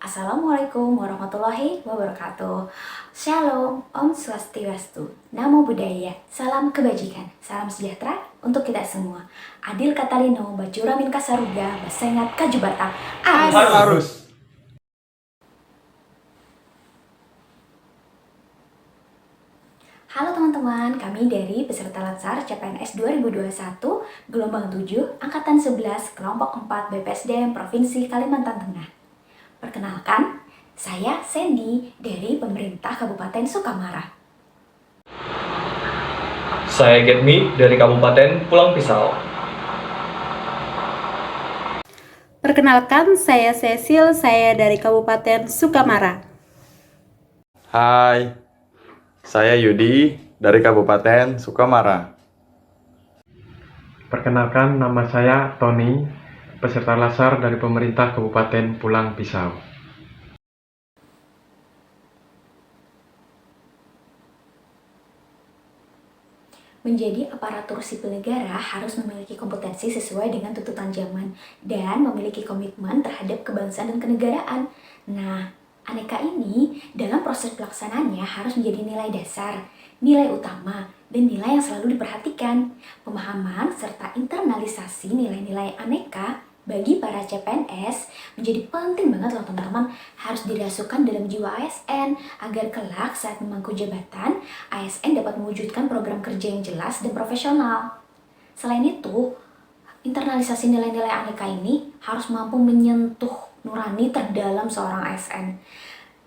Assalamualaikum warahmatullahi wabarakatuh. Shalom, Om Swastiastu, Namo Buddhaya, salam kebajikan, salam sejahtera untuk kita semua. Adil Katalino, Bajuramin Kasaruga, Basengat Kajubata, Harus. Halo teman-teman, kami dari peserta Latsar CPNS 2021, Gelombang 7, Angkatan 11, Kelompok 4 BPSDM Provinsi Kalimantan Tengah. Perkenalkan, saya Sandy dari pemerintah Kabupaten Sukamara. Saya Getmi dari Kabupaten Pulang Pisau. Perkenalkan, saya Cecil, saya dari Kabupaten Sukamara. Hai, saya Yudi dari Kabupaten Sukamara. Perkenalkan, nama saya Tony, peserta Latsar dari pemerintah Kabupaten Pulang Pisau. Menjadi aparatur sipil negara harus memiliki kompetensi sesuai dengan tuntutan zaman dan memiliki komitmen terhadap kebangsaan dan kenegaraan. Nah, aneka ini dalam proses pelaksanaannya harus menjadi nilai dasar, nilai utama, dan nilai yang selalu diperhatikan. Pemahaman serta internalisasi nilai-nilai aneka bagi para CPNS menjadi penting banget loh teman-teman, harus dirasukan dalam jiwa ASN agar kelak saat memangku jabatan, ASN dapat mewujudkan program kerja yang jelas dan profesional. Selain itu, internalisasi nilai-nilai aneka ini harus mampu menyentuh nurani terdalam seorang ASN.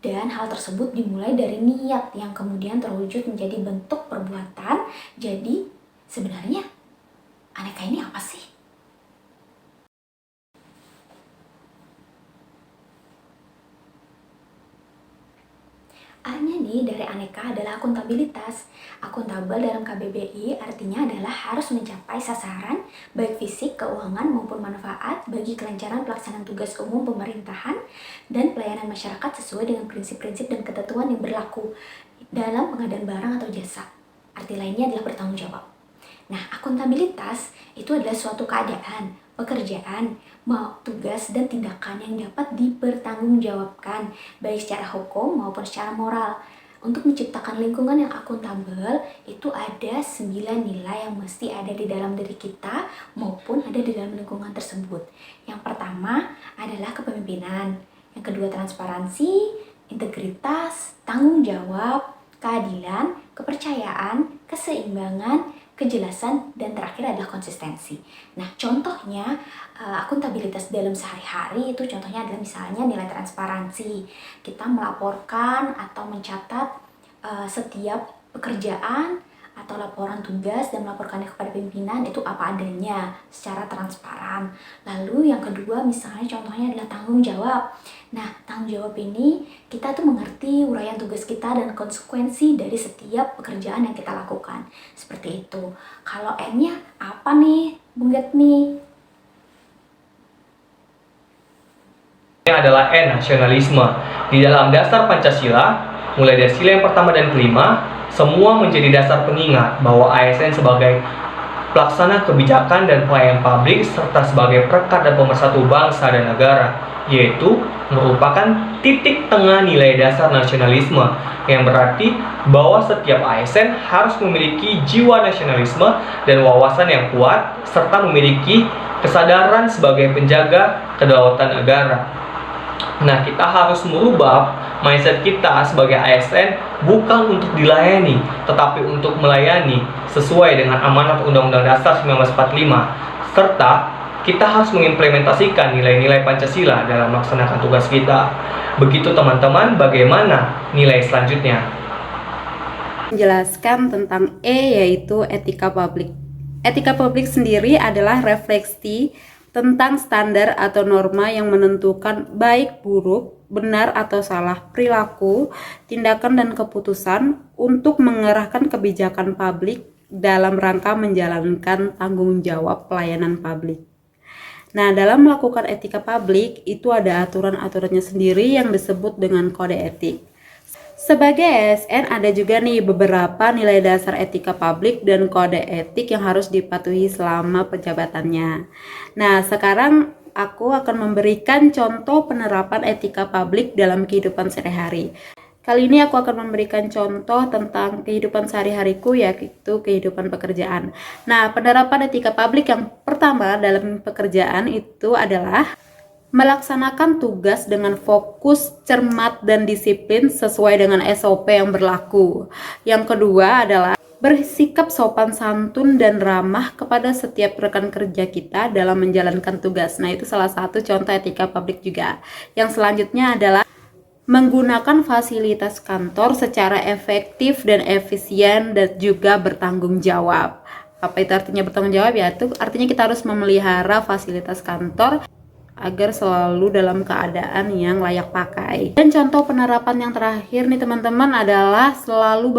Dan hal tersebut dimulai dari niat yang kemudian terwujud menjadi bentuk perbuatan. Jadi, sebenarnya aneka ini apa sih? A-nya nih dari aneka adalah akuntabilitas. Akuntabel dalam KBBI artinya adalah harus mencapai sasaran baik fisik, keuangan maupun manfaat bagi kelancaran pelaksanaan tugas umum pemerintahan dan pelayanan masyarakat sesuai dengan prinsip-prinsip dan ketentuan yang berlaku dalam pengadaan barang atau jasa. Arti lainnya adalah bertanggung jawab. Nah, akuntabilitas itu adalah suatu keadaan, pekerjaan, tugas dan tindakan yang dapat dipertanggungjawabkan baik secara hukum maupun secara moral. Untuk menciptakan lingkungan yang akuntabel itu ada 9 nilai yang mesti ada di dalam diri kita maupun ada di dalam lingkungan tersebut. Yang pertama adalah kepemimpinan, yang kedua transparansi, integritas, tanggung jawab, keadilan, kepercayaan, keseimbangan, kejelasan, dan terakhir adalah konsistensi. Nah, contohnya akuntabilitas dalam sehari-hari itu contohnya adalah misalnya nilai transparansi. Kita melaporkan atau mencatat setiap pekerjaan atau laporan tugas dan melaporkannya kepada pimpinan itu apa adanya secara transparan. Lalu yang kedua misalnya contohnya adalah tanggung jawab. Nah, tanggung jawab ini kita tuh mengerti uraian tugas kita dan konsekuensi dari setiap pekerjaan yang kita lakukan. Seperti itu. Kalau N-nya apa nih, Bung Getmi? Ini adalah N, nasionalisme. Di dalam dasar Pancasila, mulai dari sila yang pertama dan kelima, semua menjadi dasar pengingat bahwa ASN sebagai pelaksana kebijakan dan pelayan publik serta sebagai perekat dan pemersatu bangsa dan negara, yaitu merupakan titik tengah nilai dasar nasionalisme yang berarti bahwa setiap ASN harus memiliki jiwa nasionalisme dan wawasan yang kuat serta memiliki kesadaran sebagai penjaga kedaulatan negara. Nah, kita harus merubah mindset kita sebagai ASN bukan untuk dilayani, tetapi untuk melayani sesuai dengan amanat Undang-Undang Dasar 1945. Serta kita harus mengimplementasikan nilai-nilai Pancasila dalam melaksanakan tugas kita. Begitu teman-teman, bagaimana nilai selanjutnya? Menjelaskan tentang E yaitu etika publik. Etika publik sendiri adalah refleksi tentang standar atau norma yang menentukan baik buruk, benar atau salah perilaku, tindakan dan keputusan untuk mengarahkan kebijakan publik dalam rangka menjalankan tanggung jawab pelayanan publik. Nah, dalam melakukan etika publik itu ada aturan-aturannya sendiri yang disebut dengan kode etik. Sebagai ASN ada juga nih beberapa nilai dasar etika publik dan kode etik yang harus dipatuhi selama penjabatannya. Nah, sekarang aku akan memberikan contoh penerapan etika publik dalam kehidupan sehari-hari. Kali ini aku akan memberikan contoh tentang kehidupan sehari-hariku, yaitu kehidupan pekerjaan. Nah, penerapan etika publik yang pertama dalam pekerjaan itu adalah melaksanakan tugas dengan fokus, cermat, dan disiplin sesuai dengan SOP yang berlaku. Yang kedua adalah bersikap sopan santun dan ramah kepada setiap rekan kerja kita dalam menjalankan tugas. Nah, itu salah satu contoh etika publik juga. Yang selanjutnya adalah menggunakan fasilitas kantor secara efektif dan efisien dan juga bertanggung jawab. Apa itu artinya bertanggung jawab? Ya, itu artinya kita harus memelihara fasilitas kantor agar selalu dalam keadaan yang layak pakai. Dan contoh penerapan yang terakhir nih teman-teman adalah selalu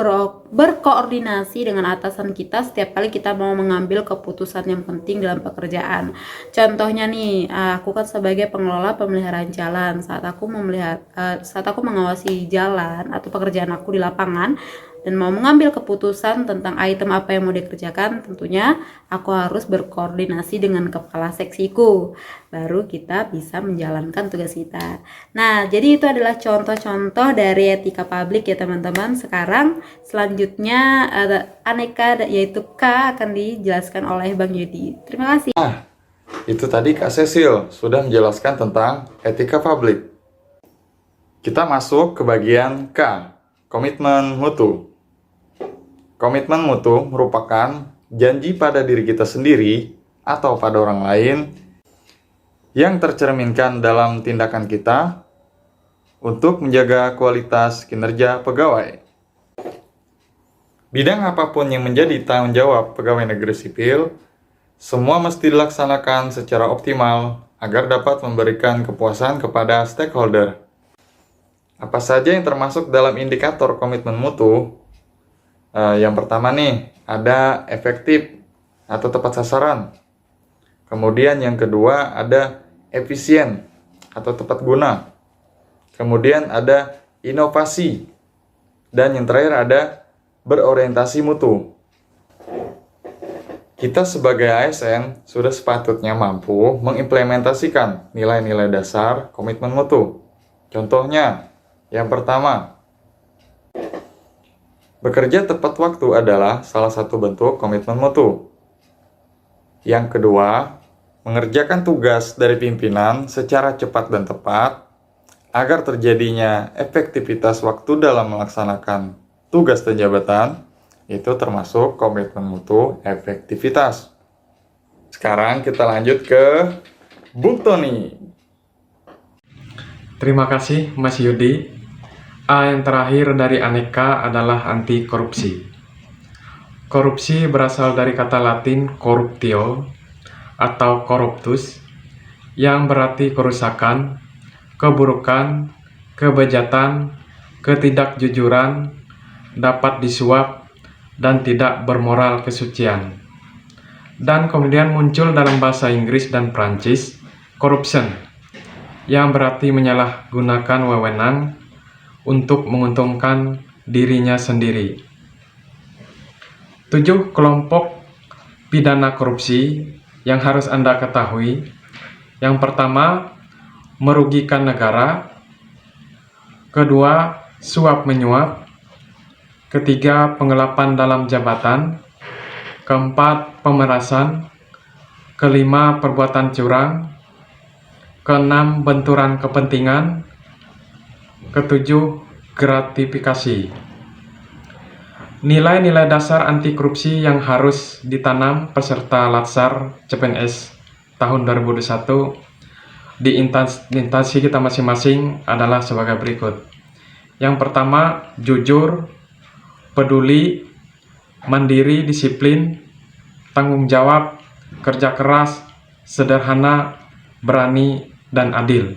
berkoordinasi dengan atasan kita setiap kali kita mau mengambil keputusan yang penting dalam pekerjaan. Contohnya nih, aku kan sebagai pengelola pemeliharaan jalan, saat aku mengawasi jalan atau pekerjaan aku di lapangan dan mau mengambil keputusan tentang item apa yang mau dikerjakan, tentunya aku harus berkoordinasi dengan kepala seksiku, baru kita bisa menjalankan tugas kita. Nah, jadi itu adalah contoh-contoh dari etika publik ya teman-teman. Sekarang selanjutnya aneka yaitu K akan dijelaskan oleh Bang Yudi. Terima kasih. Itu tadi Kak Cecil sudah menjelaskan tentang etika publik. Kita masuk ke bagian K, komitmen mutu. Komitmen mutu merupakan janji pada diri kita sendiri atau pada orang lain yang tercerminkan dalam tindakan kita untuk menjaga kualitas kinerja pegawai. Bidang apapun yang menjadi tanggung jawab pegawai negeri sipil, semua mesti dilaksanakan secara optimal agar dapat memberikan kepuasan kepada stakeholder. Apa saja yang termasuk dalam indikator komitmen mutu? Yang pertama nih, ada efektif atau tepat sasaran. Kemudian yang kedua ada efisien atau tepat guna. Kemudian ada inovasi. Dan yang terakhir ada berorientasi mutu. Kita sebagai ASN sudah sepatutnya mampu mengimplementasikan nilai-nilai dasar komitmen mutu. Contohnya, yang pertama, bekerja tepat waktu adalah salah satu bentuk komitmen mutu. Yang kedua, mengerjakan tugas dari pimpinan secara cepat dan tepat agar terjadinya efektivitas waktu dalam melaksanakan tugas dan jabatan, itu termasuk komitmen mutu efektivitas. Sekarang kita lanjut ke Bung Tony. Terima kasih Mas Yudi. A yang terakhir dari aneka adalah anti korupsi. Korupsi berasal dari kata Latin corruptio atau corruptus yang berarti kerusakan, keburukan, kebejatan, ketidakjujuran, dapat disuap, dan tidak bermoral kesucian. Dan kemudian muncul dalam bahasa Inggris dan Prancis corruption yang berarti menyalahgunakan wewenang untuk menguntungkan dirinya sendiri. 7 kelompok pidana korupsi yang harus Anda ketahui. Yang pertama, merugikan negara. Kedua, suap menyuap. Ketiga, penggelapan dalam jabatan. Keempat, pemerasan. Kelima, perbuatan curang. Keenam, benturan kepentingan. Ketujuh, gratifikasi. Nilai-nilai dasar anti korupsi yang harus ditanam peserta Latsar CPNS tahun 2021 di instansi kita masing-masing adalah sebagai berikut. Yang pertama, jujur, peduli, mandiri, disiplin, tanggung jawab, kerja keras, sederhana, berani, dan adil.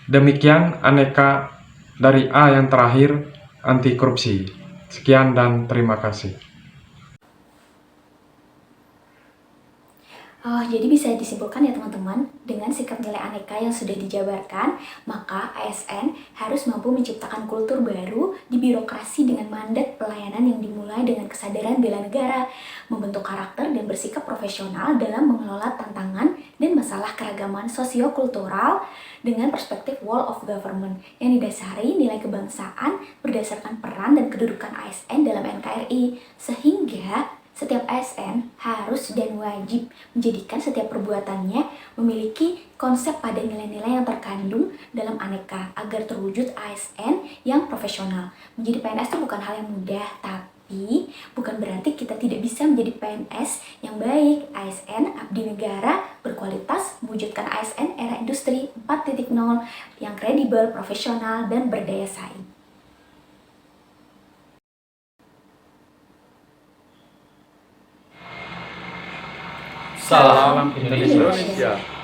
Demikian aneka dari A yang terakhir, anti korupsi. Sekian dan terima kasih. Oh, jadi bisa disimpulkan ya teman-teman, dengan sikap nilai aneka yang sudah dijabarkan, maka ASN harus mampu menciptakan kultur baru di birokrasi dengan mandat pelayanan yang dimulai dengan kesadaran bela negara, membentuk karakter dan bersikap profesional dalam mengelola tantangan dan masalah keragaman sosiokultural dengan perspektif wall of government yang didasari nilai kebangsaan berdasarkan peran dan kedudukan ASN dalam NKRI, sehingga setiap ASN harus dan wajib menjadikan setiap perbuatannya memiliki konsep pada nilai-nilai yang terkandung dalam aneka agar terwujud ASN yang profesional. Menjadi PNS itu bukan hal yang mudah, tapi bukan berarti kita tidak bisa menjadi PNS yang baik. ASN abdi negara berkualitas mewujudkan ASN era industri 4.0 yang kredibel, profesional, dan berdaya saing. Salam Indonesia. Indonesia.